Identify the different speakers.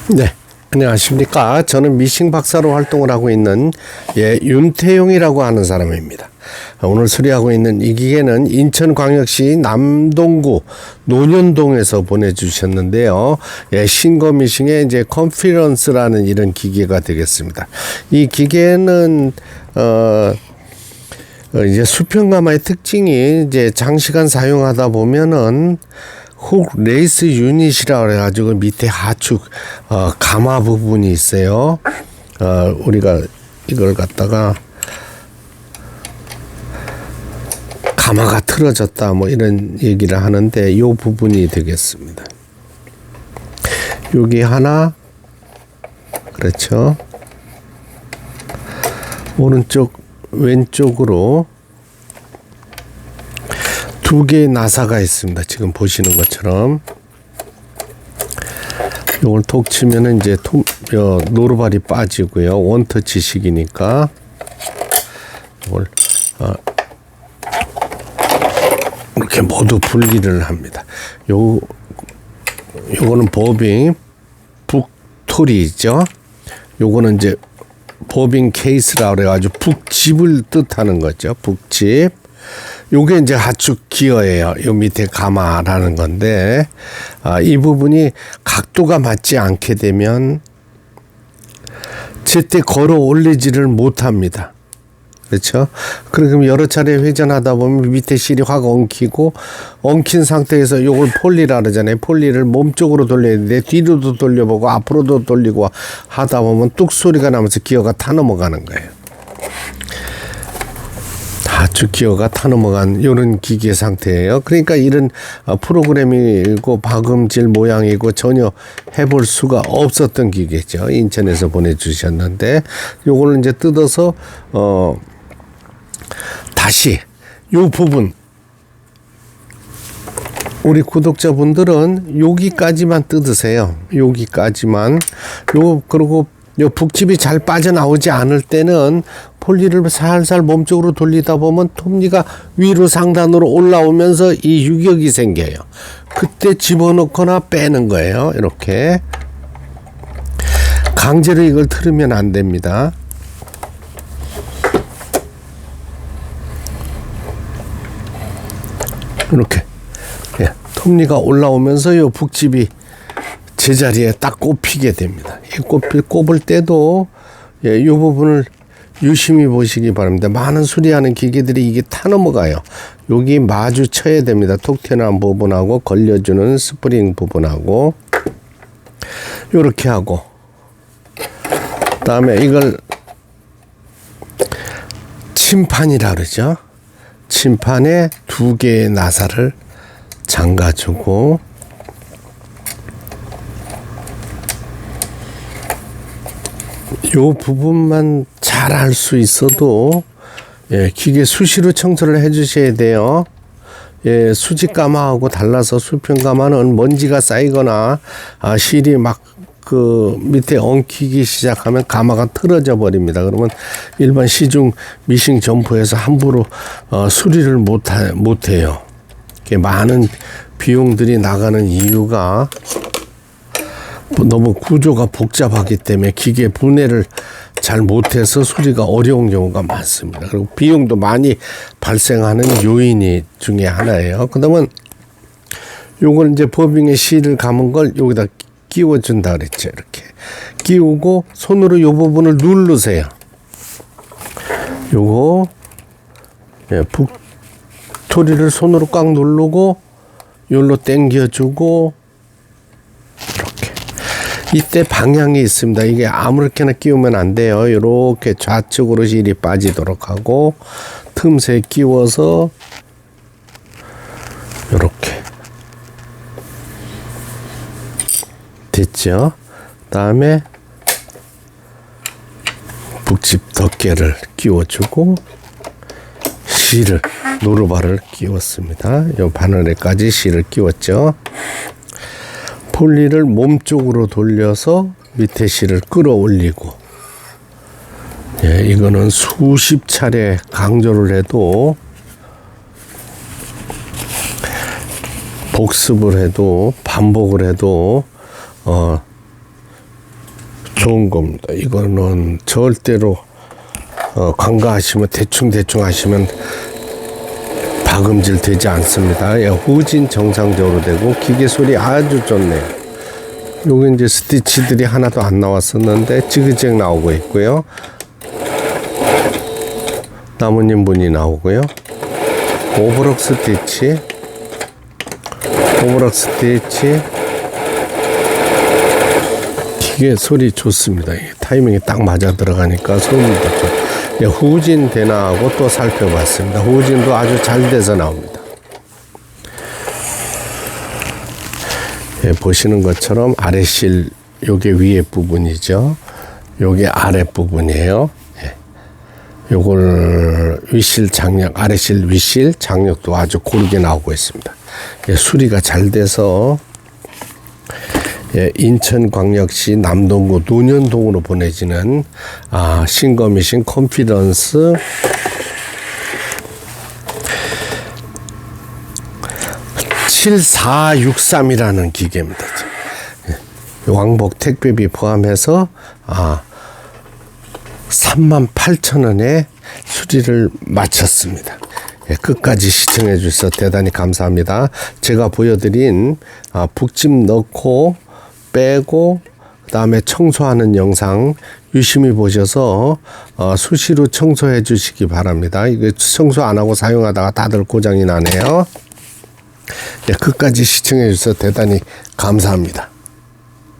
Speaker 1: 네, 안녕하십니까. 저는 미싱 박사로 활동을 하고 있는 윤태용이라고 하는 사람입니다. 오늘 수리하고 있는 이 기계는 인천광역시 남동구 논현동에서 보내주셨는데요. 싱거 미싱의 이제 컨피런스라는 이런 기계가 되겠습니다. 이 기계는 이제 수평가마의 특징이 이제 장시간 사용하다 보면은 훅 레이스 유닛이라 그래가지고 밑에 하축 가마 부분이 있어요. 우리가 이걸 갖다가 가마가 틀어졌다 뭐 이런 얘기를 하는데 이 부분이 되겠습니다. 여기 하나, 그렇죠. 오른쪽 왼쪽으로 두 개의 나사가 있습니다. 지금 보시는 것처럼. 이걸 톡 치면은 이제 노루발이 빠지고요. 원터치식이니까. 이걸 이렇게 모두 분리를 합니다. 요거는 보빙 북토리죠. 요거는 이제 보빙 케이스라 그래가지고 북집을 뜻하는 거죠. 북집. 요게 이제 하축 기어예요. 요 밑에 가마라는 건데, 이 부분이 각도가 맞지 않게 되면 제때 걸어 올리지를 못합니다. 그렇죠? 그럼 여러 차례 회전하다 보면 밑에 실이 확 엉키고, 엉킨 상태에서 요걸 폴리라 그러잖아요. 폴리를 몸쪽으로 돌려야 되는데 뒤로도 돌려보고 앞으로도 돌리고 하다 보면 뚝 소리가 나면서 기어가 타 넘어가는 거예요. 하축 기어가 타 넘어간 이런 기계 상태예요. 그러니까 이런 프로그램이고 박음질 모양이고 전혀 해볼 수가 없었던 기계죠. 인천에서 보내주셨는데 요거를 이제 뜯어서 다시 요 부분 우리 구독자분들은 여기까지만 뜯으세요. 여기까지만. 그리고 요 북집이 잘 빠져나오지 않을 때는 폴리를 살살 몸쪽으로 돌리다 보면 톱니가 위로 상단으로 올라오면서 이 유격이 생겨요. 그때 집어넣거나 빼는 거예요. 이렇게. 강제로 이걸 틀으면 안 됩니다. 이렇게. 톱니가 올라오면서 요 북집이 제자리에 딱 꼽히게 됩니다. 이 꼽을 때도 이 부분을 유심히 보시기 바랍니다. 많은 수리하는 기계들이 이게 타 넘어가요. 여기 마주쳐야 됩니다. 톡 튀어나온 부분하고 걸려주는 스프링 부분하고 요렇게 하고, 그다음에 이걸 침판이라 그러죠. 침판에 두 개의 나사를 잠가주고, 요 부분만 잘 알 수 있어도 기계 수시로 청소를 해 주셔야 돼요. 수직 가마하고 달라서 수평 가마는 먼지가 쌓이거나 실이 막 그 밑에 엉키기 시작하면 가마가 틀어져 버립니다. 그러면 일반 시중 미싱 점포에서 함부로 수리를 못해요. 많은 비용들이 나가는 이유가 너무 구조가 복잡하기 때문에 기계 분해를 잘 못해서 수리가 어려운 경우가 많습니다. 그리고 비용도 많이 발생하는 요인이 중에 하나예요. 그다음은 요걸 이제 버빙에 실을 감은 걸 여기다 끼워준다 그랬죠. 이렇게 끼우고 손으로 요 부분을 누르세요. 요거 북토리를 손으로 꽉 누르고 요로 당겨주고, 이때 방향이 있습니다. 이게 아무렇게나 끼우면 안 돼요. 이렇게 좌측으로 실이 빠지도록 하고 틈새 끼워서 이렇게 됐죠. 그다음에 북집 덮개를 끼워주고 실을 노루발을 끼웠습니다. 이 바늘에까지 실을 끼웠죠. 폴리를 몸쪽으로 돌려서 밑에 실을 끌어올리고, 이거는 수십 차례 강조를 해도 복습을 해도 반복을 해도 좋은 겁니다. 이거는 절대로 관가하시면 대충 하시면 박음질 되지 않습니다. 예, 후진 정상적으로 되고 기계 소리 아주 좋네요. 요게 이제 스티치들이 하나도 안 나왔었는데 지그재그 나오고 있고요. 나뭇잎 무늬 나오고요. 오버럭 스티치, 기계 소리 좋습니다. 타이밍이 딱 맞아 들어가니까 소리도 좋고. 예, 후진 되나 하고 또 살펴봤습니다. 후진도 아주 잘 돼서 나옵니다. 예, 보시는 것처럼 아래실 요게 위에 부분이죠. 요게 아래 부분이에요. 예. 요걸 위실 장력, 아래실 위실 장력도 아주 고르게 나오고 있습니다. 예, 수리가 잘 돼서 예, 인천광역시 남동구 논현동으로 보내지는 싱거미신 컨피던스 7463이라는 기계입니다. 예, 왕복 택배비 포함해서 38,000원에 수리를 마쳤습니다. 예, 끝까지 시청해 주셔서 대단히 감사합니다. 제가 보여드린 북집 넣고 빼고 그 다음에 청소하는 영상 유심히 보셔서 수시로 청소해 주시기 바랍니다. 이거 청소 안 하고 사용하다가 다들 고장이 나네요. 예, 끝까지 시청해 주셔서 대단히 감사합니다.